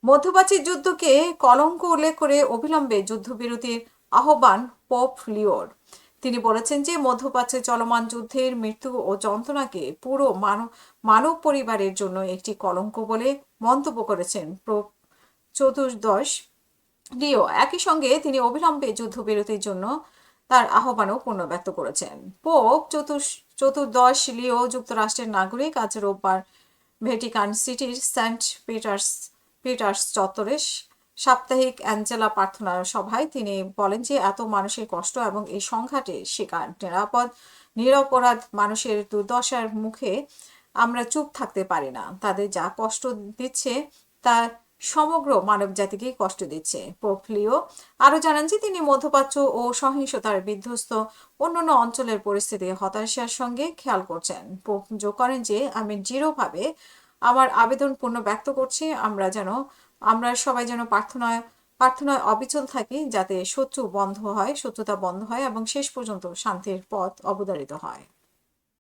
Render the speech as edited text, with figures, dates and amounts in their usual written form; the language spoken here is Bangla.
মধ্যপ্রাচ্যের যুদ্ধকে কলঙ্ক উল্লেখ করে অবিলম্বে যুদ্ধবিরতির আহ্বান পোপ লিওর। তিনি বলেছেন যে মধ্যপ্রাচ্যে চলমান যুদ্ধের মৃত্যু ও যন্ত্রণাকে পুরো মানব পরিবারের জন্য একটি কলঙ্ক বলে মন্তব্য করেছেন পোপ চতুর্দশ লিও। একই সঙ্গে তিনি অবিলম্বে যুদ্ধবিরতির জন্য তার আহ্বানও পুনর্ব্যক্ত করেছেন। পোপ চতুর্দশ লিও যুক্তরাষ্ট্রের নাগরিক। আজ রোববার ভ্যাটিকান সিটির সেন্ট পিটার্স চত্বরে সাপ্তাহিক অ্যাঞ্জেলা প্রার্থনা সভায় তিনি বলেন যে এত মানুষের কষ্ট এবং এই সংঘাতের শিকার নিরপরাধ মানুষের দুর্দশার মুখে আমরা চুপ থাকতে পারি না। তাদের যা কষ্ট দিচ্ছে তা সমগ্র মানব জাতিকেই কষ্ট দিচ্ছে। পোপ লিও আরো জানান যে তিনি মধ্যপ্রাচ্য ও সহিংসতার বিধ্বস্ত অন্যান্য অঞ্চলের পরিস্থিতি হতাশার সঙ্গে খেয়াল করছেন। পোপ যোগ করেন যে আমি দৃঢ়ভাবে আমার আবেদন ব্যক্ত করছি আমরা সবাই যেন প্রার্থনায় অবিচল থাকি, যাতে শত্রুতা বন্ধ হয় এবং শেষ পর্যন্ত শান্তির পথ অবধারিত হয়।